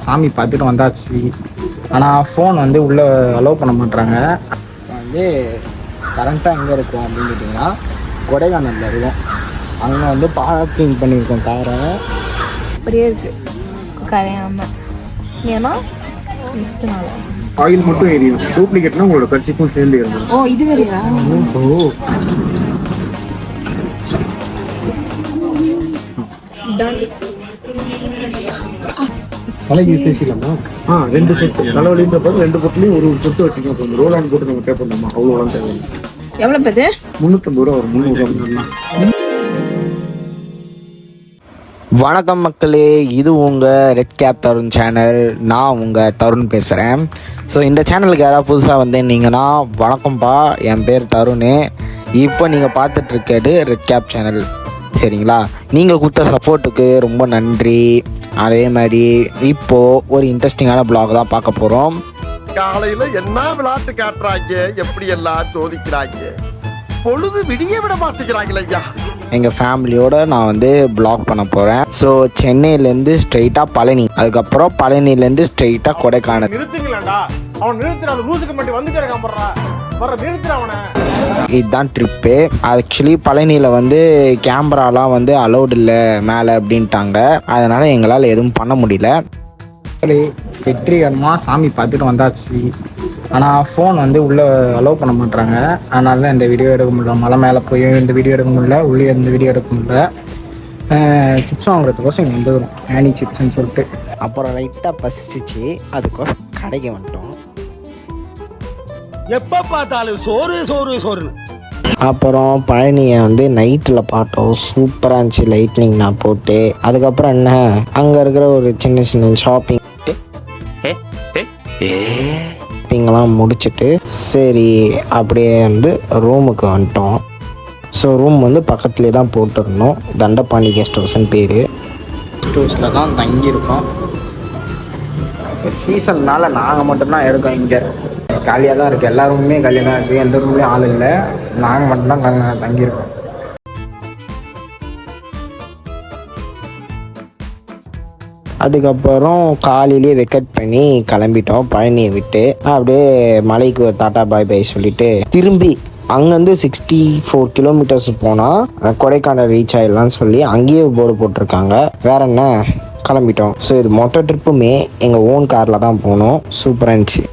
சாமி பார்த்துட்டு வந்தாச்சு. ஆனால் ஃபோன் வந்து உள்ளே அலோவ் பண்ண மாட்டாங்க. வந்து கரண்ட்டாக எங்கே இருக்கும் அப்படின்னு கேட்டிங்கன்னா கொடைக்கானலில் இருக்கும். அங்கே வந்து பார்க்கிங் பண்ணியிருக்கோம் காரை. அப்படியே இருக்குது கரையாமல். ஏன்னா மிஸ்ட்னால ஆயில் மட்டும் எரியும். டூப்ளிகேட்னா உங்களோட கர்ச்சிப்பும் சேர்ந்து இருக்கும். ஓ இது வேறையா? தலைக்கு பேசிடலாமா? ரெண்டு சொட்டு தலைவலின்ற போது ரெண்டு பொட்டுலையும் ஒரு சொட்டு வச்சுக்கோங்க. ரோல் ஆன் போட்டு நம்ம பே பண்ணலாமா? அவ்வளோ தேவை. எவ்வளோ பேரு? 350 ரூபா வரும். 300 ரூபா. வணக்கம் மக்களே, இது உங்கள் ரெட் கேப் தருண் சேனல். நான் உங்கள் தருண் பேசுகிறேன். ஸோ இந்த சேனலுக்கு யாராவது புதுசாக வந்தீங்கன்னா வணக்கம்ப்பா, என் பேர் தருண். இப்போ நீங்கள் பார்த்துட்ருக்கிறது ரெட் கேப் சேனல், சரிங்களா? நீங்கள் கொடுத்த சப்போர்ட்டுக்கு ரொம்ப நன்றி. அதே மாதிரி இப்போது ஒரு இன்ட்ரெஸ்டிங்கான பிளாக் தான் பார்க்க போகிறோம். காலையில் என்ன விளையாட்டு காட்டுறாங்க, எப்படி எல்லாம் சோதிக்கிறாங்க, பொழுது விடிய விட மாட்டேங்கிறாங்களே ஐயா. எங்கள் ஃபேமிலியோடு நான் வந்து பிளாக் பண்ண போகிறேன். ஸோ சென்னையிலேருந்து ஸ்ட்ரெயிட்டாக பழனி, அதுக்கப்புறம் பழனிலேருந்து ஸ்ட்ரெயிட்டாக கொடைக்கானல். இதுதான் ட்ரிப்பு. ஆக்சுவலி பழனியில் வந்து கேமராலாம் வந்து அலௌட் இல்லை மேலே அப்படின்ட்டாங்க. அதனால் எங்களால் எதுவும் பண்ண முடியல. வெற்றிகரமாக சாமி பார்த்துட்டு வந்தாச்சு. ஆனால் ஃபோன் வந்து உள்ளே அலோவ் பண்ண மாட்டாங்க. அதனால தான் இந்த வீடியோ எடுக்க முடியல. மலை மேலே போய் இந்த வீடியோ எடுக்க முடியல, உள்ளே இந்த வீடியோ எடுக்க முடியல. சிப்ஸ் வாங்குறதுக்கோசம் இங்கே வந்துடும், ஆனி சிப்ஸ்ன்னு சொல்லிட்டு. அப்புறம் லைட்டாக பசிச்சு அதுக்கோசம் கடைக்கு வந்துட்டோம். எப்போ பார்த்தாலும் சோறு சோறு சோறு. அப்புறம் பழனியை வந்து நைட்டில் பார்த்தோம். சூப்பராக இருந்துச்சு லைட்னிங்லாம் போட்டு. அதுக்கப்புறம் என்ன, அங்கே இருக்கிற ஒரு சின்ன சின்ன ஷாப்பிங்லாம் முடிச்சுட்டு சரி அப்படியே வந்து ரூமுக்கு வந்துட்டோம். ஸோ ரூம் வந்து பக்கத்துலேயே தான் போட்டிருந்தோம். தண்டபாணி கெஸ்ட் ஹவுஸ்ன்னு பேர். கெஸ்ட் ஹவுஸில் தான் தங்கியிருக்கோம். சீசன்னால் நாங்கள் மட்டும்தான் இருக்கோம். இங்கே காலியாக தான் இருக்குது, எல்லா ரூமுமே காலியாக தான் இருக்குது. எந்த ரூம்லேயும் ஆள் இல்லை, நாங்கள் மட்டும்தான் தங்கியிருக்கோம். அதுக்கப்புறம் காலையிலேயே வெக்கெட் பண்ணி கிளம்பிட்டோம் பழனியை விட்டு. அப்படியே மலைக்கு ஒரு டாட்டா பாய் பாய் சொல்லிட்டு திரும்பி அங்கேருந்து 64 கிலோமீட்டர்ஸ் போனால் கொடைக்கானல் ரீச் ஆகிடலான்னு சொல்லி அங்கேயே போர்டு போட்டிருக்காங்க. வேற என்ன, கிளம்பிட்டோம். ஸோ இது மொத்த ட்ரிப்புமே எங்கள் ஓன் காரில் தான் போனோம். சூப்பராக இருந்துச்சு.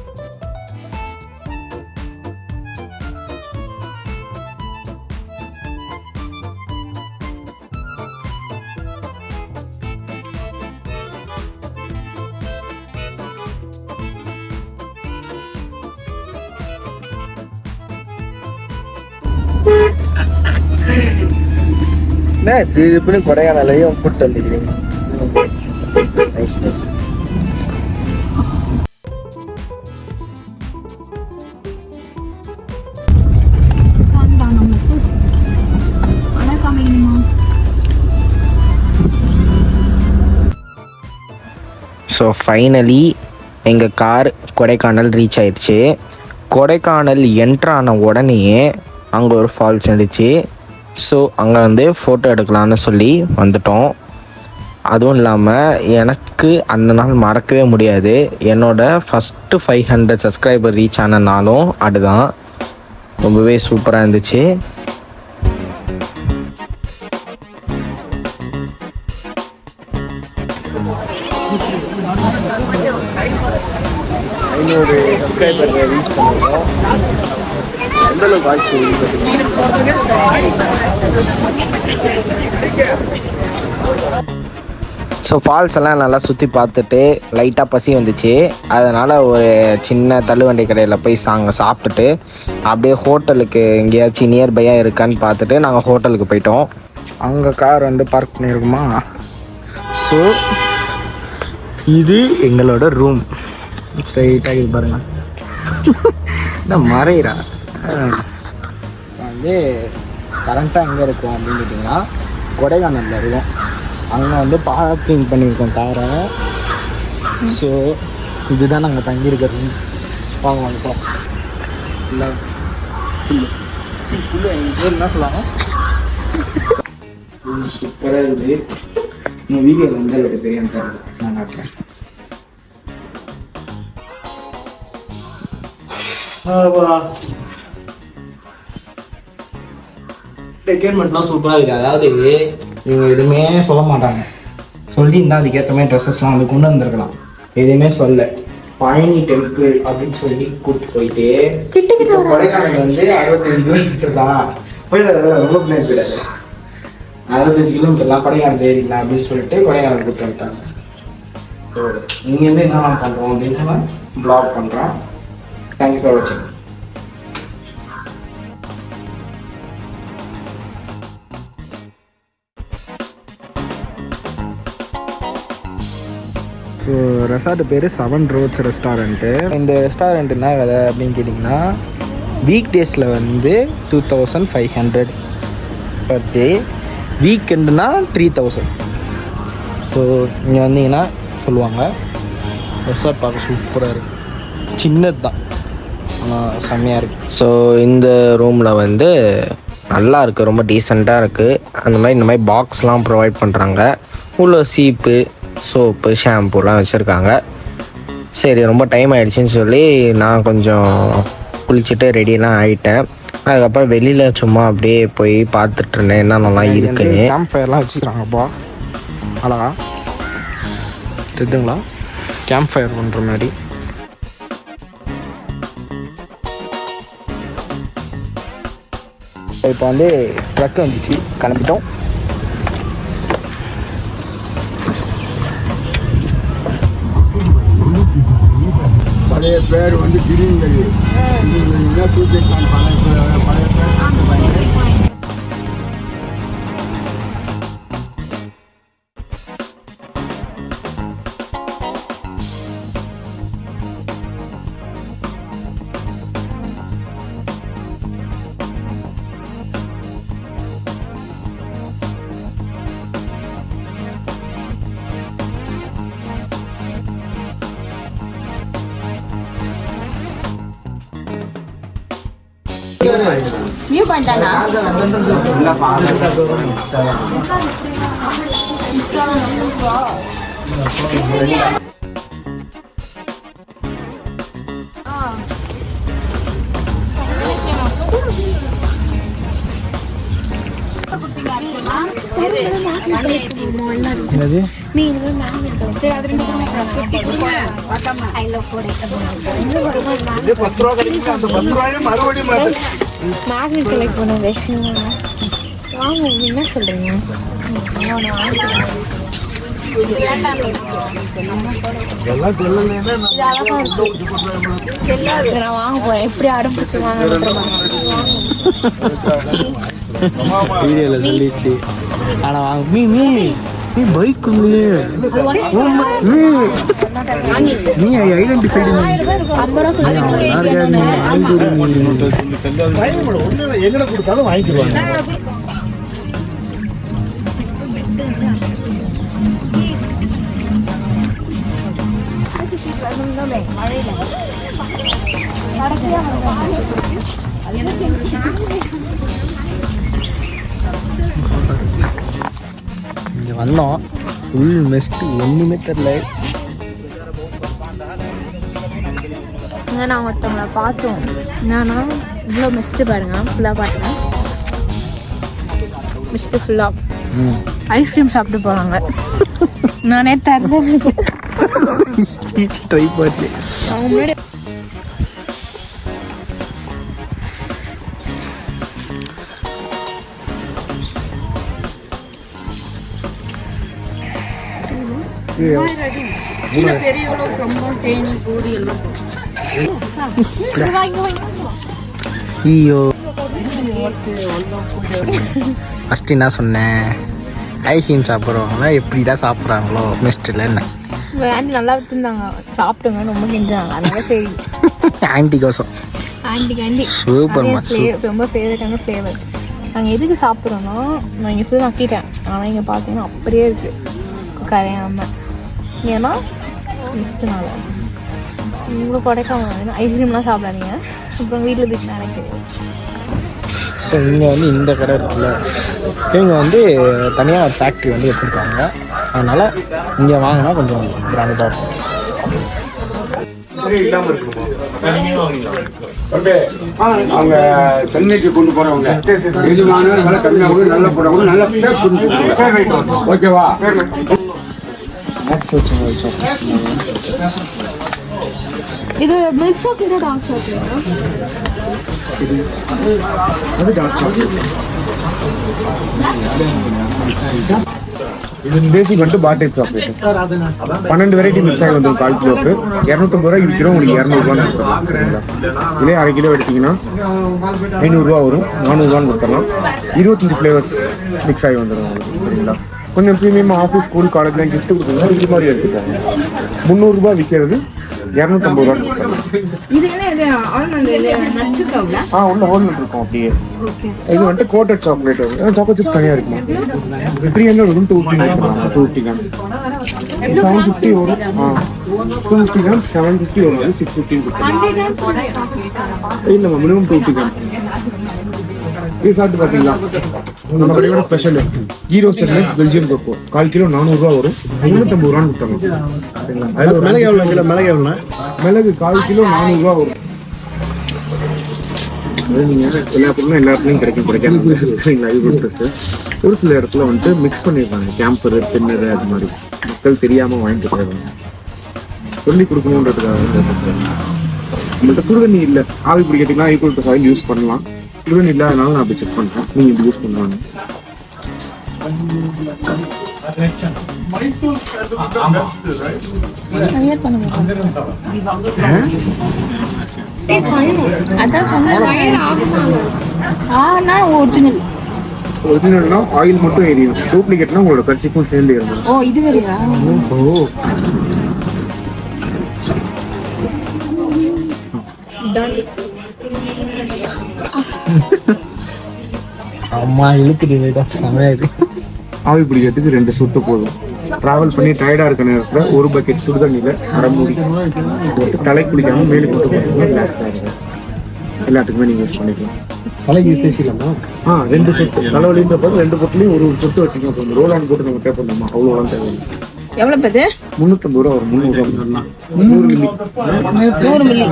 திருப்பி கொடைக்கானலையும் கூப்பிட்டு வந்துக்கிறீங்க. Nice nice. ஸோ ஃபைனலி எங்கள் கார் கொடைக்கானல் ரீச் ஆயிடுச்சு. கொடைக்கானல் என்ட்ரான உடனேயே அங்கே ஒரு ஃபால்ஸ் இருந்துச்சு. ஸோ அங்கே வந்து ஃபோட்டோ எடுக்கலான்னு சொல்லி வந்துட்டோம். அதுவும் இல்லாமல் எனக்கு அந்த நாள் மறக்கவே முடியாது. என்னோடய ஃபஸ்ட்டு 500 சப்ஸ்கிரைபர் ரீச் ஆன நாளும் அதுதான். ரொம்பவே சூப்பராக இருந்துச்சு. ஐநூறு சப்ஸ்கிரைபர் ரீச் பண்ணிருக்கோம். எந்தளவுக்கு வாய்ஸ் ஸோ ஃபால்ஸ் எல்லாம் நல்லா சுற்றி பார்த்துட்டு லைட்டாக பசி வந்துச்சு. அதனால் ஒரு சின்ன தள்ளுவண்டி கடையில் போய் சாப்பிட்டுட்டு அப்படியே ஹோட்டலுக்கு எங்கேயாச்சும் நியர்பையாக இருக்கான்னு பார்த்துட்டு நாங்கள் ஹோட்டலுக்கு போயிட்டோம். அங்கே கார் வந்து பார்க் பண்ணியிருக்குமா. ஸோ இது எங்களோட ரூம். ஸ்ட்ரைட்டாக இது பாருங்கள், என்ன மறையிறா. வந்து கரண்ட்டாக எங்கே இருக்கும் அப்படின்னு கேட்டிங்கன்னா கொடைக்கானலில் இருக்கும். அங்கே வந்து பார்க்கிங் பண்ணியிருக்கோம் காரை. ஸோ இதுதான் நாங்கள் தங்கியிருக்கிறது. வாங்க வந்துட்டோம். இல்லை என்ன சொல்லுவாங்க, சூப்பராக இருக்குது. இன்னும் வீடியோவில் வந்து எனக்கு தெரியும், நான் காட்டுறேன். ரெக்யர்மெண்ட்லாம் சூப்பராக இருக்குது. அதாவது இவங்க எதுவுமே சொல்ல மாட்டாங்க. சொல்லியிருந்தா அதுக்கேற்ற மாதிரி ட்ரெஸ்ஸஸ்லாம் வந்து கொண்டு வந்திருக்கலாம். எதுவுமே சொல்ல பழனி டெம்பிள் அப்படின்னு சொல்லி கூப்பிட்டு போயிட்டு கொடைக்கானல் வந்து 65 கிலோமீட்டர் தான் போயிடாது. ரொம்ப பின்னாடி போயிடாது. 65 கிலோமீட்டர்லாம் கொடைக்கானல் ஏறிக்கலாம் அப்படின்னு சொல்லிட்டு கொடைக்கானல் கூப்பிட்டு வந்துட்டாங்க. ஸோ இங்கேருந்து என்னென்ன பண்ணுறோம் அப்படின்னா ப்ளாக் பண்ணுறோம். தேங்க்யூ ஃபார் வாட்சிங். ஸோ ரெசார்ட்டு பேர் 7 ரோட்ஸ் ரெஸ்டாரண்ட்டு. இந்த ரெஸ்டாரண்ட் என்ன கதை அப்படின்னு கேட்டிங்கன்னா வீக் டேஸில் வந்து 2500 பர் டே, வீக்கெண்டுனா 3000. ஸோ இங்கே வந்தீங்கன்னா சொல்லுவாங்க. ரெசார்ட் பார்க்க சூப்பராக இருக்குது. சின்னது தான் ஆனால் செம்மையாக இருக்குது. ஸோ இந்த ரூமில் வந்து நல்லா இருக்குது, ரொம்ப டீசெண்டாக இருக்குது. இந்த மாதிரி பாக்ஸ்லாம் ப்ரொவைட் பண்ணுறாங்க. உள்ள சீப்பு, சோப்பு, ஷாம்பூலாம் வச்சுருக்காங்க. சரி, ரொம்ப டைம் ஆகிடுச்சின்னு சொல்லி நான் கொஞ்சம் குளிச்சுட்டு ரெடியெல்லாம் ஆகிட்டேன். அதுக்கப்புறம் வெளியில் சும்மா அப்படியே போய் பார்த்துட்டு இருந்தேன் என்னென்னலாம் இருக்குன்னு. கேம்ப் ஃபயர்லாம் வச்சுக்கிறாங்கப்பா, அழகா தெரியுதுங்களா? கேம்ப் ஃபயர் பண்ணுற மாதிரி. இப்போ வந்து ட்ரக் வந்துச்சு, கிளம்பிட்டோம். பழைய பேர் வந்து கிரீன்கலி. பழைய பேர் நியூ பாயிண்ட் தானா? என்னது மேக்னெட் கலெக்ட் பண்ணுங்க. வாங்க, என்ன சொல்றீங்க? நான் வாங்க போறேன். எப்படி ஆரம்பிச்சு வாங்க வீடியோவில் சொல்லிச்சு. ஆனால் வாங்க மீ மீ நீ பைக் நீ ஐடென்டிஃபைடு எங்கட கொடுத்தாலும் வாங்கிடுவாங்க. இங்கே வந்தோம். ஃபுல் மெஸ்ட்டு, ஒன்றுமே தெரில. இங்கே நான் ஒருத்தவங்களை பார்த்தோம். என்னன்னா இவ்வளோ மிஸ்ட்டு பாருங்க. ஃபுல்லாக பார்த்தேன். மிஸ்ட்டு ஃபுல்லாக ஐஸ்கிரீம் சாப்பிட்டு போகிறாங்க. நானே தரேன் ட்ரை பண்ணி அவங்க முன்னாடி ஐயோ ஃபஸ்ட்டு என்ன சொன்னேன், ஐஸ்கிரீம் சாப்பிட்றவங்கள எப்படி தான் சாப்பிட்றாங்களோ மிஸ்டில் என்ன ஆண்டி நல்லா வச்சுருந்தாங்க. சாப்பிட்டுங்க ரொம்ப கெஞ்சாங்க. அதனால சரி ஆன்டி கோசம் ஆண்டி சூப்பர் ரொம்ப ஃபேவரட்டான ஃப்ளேவர். நாங்கள் எதுக்கு சாப்பிட்றோன்னா, நான் இங்கே ஃபுல்லாக நக்கிட்டேன். ஆனால் இங்கே பார்த்தீங்கன்னா அப்படியே இருக்குது கரையாமல். ஏன்னா மிஸ்ட்டுனால. உங்களுக்கு கொடைக்காமல் ஐஸ்கிரீம்லாம் சாப்பிடாதீங்க, அப்புறம் வீட்டில் போய் நினைக்கிறேன். ஸோ இங்கே வந்து இந்த கடை இருக்குல்ல, இவங்க வந்து தனியாக ஒரு ஃபேக்ட்ரி வந்து வச்சுருக்காங்க. அதனால் இங்கே வாங்கினா கொஞ்சம் பிராண்டடாக இருக்கும். அவங்க சென்னைக்கு கொண்டு போறவங்க எது வாங்கினாலும் விலை கம்மியாக கூட நல்லா போடுறவங்க நல்லா பேக் கொடுத்துருக்காங்க. ஓகேவா? இது மில்க் சாக்லேட் டார்க் சாக்லேட் அது டார்க் சாக்லேட். இது பேசிக் வந்துட்டு bar type chocolate. 12 variety mix ஆகி வந்து 1/4 கிலோக்கு 250 ரூபாய்க்கு விற்கிறோம். உங்களுக்கு 200 கொடுத்துடலாம். இதே 1/2 கிலோ எடுத்தீங்கன்னா 500 ரூபா வரும். 400 கொடுத்துடலாம். 25 ஃப்ளேவர்ஸ் மிக்ஸ் ஆகி வந்துடும் உங்களுக்கு. சரிங்களா? கொஞ்சம் ப்ரீமியமாக ஆஃபீஸ் ஸ்கூல் காலேஜ்லாம் கிஃப்ட் கொடுத்தீங்கன்னா இது மாதிரி எடுத்துக்கோங்க. 300 ரூபாய் விற்கிறது 250 ரூபா கொடுத்துடலாம். உள்ள ஹோல்ல இருக்கும் அப்படியே. இது வந்துட்டு கோட்டட் சாக்லேட். சாக்லேட் சிப்ஸ் தனியாக இருக்குமா? 300 வரும். 250 கிராம் 750 வரும். 250 கிராம் 750 வரும். 650 கொடுத்துருங்க. இல்லைம்மா, மினிமம் 250 கிராம். இது சாப்பிட்டு பார்த்தீங்களா? நம்ம கடையோட special ghee roasted milk Belgium cocoa 1/4 kilo 400 ரூபா வரும். 350 ரூபான்னு கொடுத்துடலாம். சரிங்களா? மிளகு எவ்வளோ கிலோ? மிளகு எவ்வளோ? மிளகு 1/4 கிலோ 400 ரூபா வரும். நீங்கள் எல்லா பொருளும் எல்லா இடத்துலையும் கிடைக்கும். சரிங்களா? இது கொடுத்து ஒரு சில இடத்துல வந்துட்டு மிக்ஸ் பண்ணிடுறாங்க. கேம்பரு, தின்னரு, அது மாதிரி மக்கள் தெரியாமல் வாங்கிட்டு போயிடுறாங்க. சொல்லி கொடுக்கணுன்றதுக்காக நம்மள்கிட்ட சுடுதண்ணி இல்லை. ஆவி பிடிக்கிறதுக்குலாம் ஈக்குவல் டு சாயில் யூஸ் பண்ணலாம். சுடுதண்ணி இல்லாதனால நான் அப்படி செக் பண்ணுறேன். நீங்கள் இப்படி யூஸ் பண்ணுவாங்க. அதான் சொன்னேன் ஒரிஜினல். ஒரிஜினல்னா ஆயில் மட்டும் எரியும். டூப்ளிகேட்னா உங்களோட கர்ச்சிப்பும் சேர்ந்து ஏறும். ஓ இது வேறையா? ஓ அம்மா இழுக்குது செமையா இது. ஆவி பிடிக்கிறதுக்கு 2 சுட்டு போதும். ட்ராவல் பண்ணி டயர்டாக இருக்க நேரத்தில் ஒரு பக்கெட் சுடுதண்ணியில் அரை மூடி போட்டு தலை குளிக்காம மேலே போட்டு எல்லாத்துக்குமே நீங்கள் யூஸ் பண்ணிக்கலாம். தலைக்கு பேசிடலாமா? 2 சொட்டு தலைவலின்ற போது 2 பொட்டுலையும் ஒரு சொட்டு வச்சுக்கோங்க. போதும். ரோல் ஆன் போட்டு நம்ம டேப் பண்ணலாமா? அவ்வளோலாம் தேவையில்லை. எவ்வளோ பேரு? 350 ரூபா வரும். 300 ரூபா 100 மில்லி. 100 மில்லி.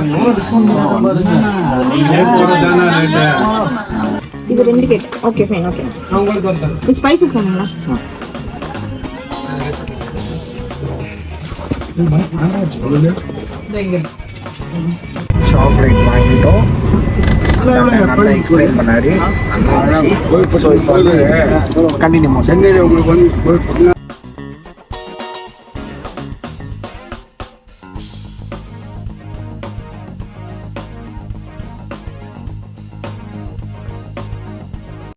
இது 2 கேட். Okay fine. ஓகே இது ஸ்பைசஸ் வேணுங்களா? சாக்லேட் வாங்கிட்டோம். நல்லா எக்ஸ்பிளைன் பண்ணாரு. ஸோ இப்போ கண்டினியூ சென்னையில் உங்களுக்கு வந்து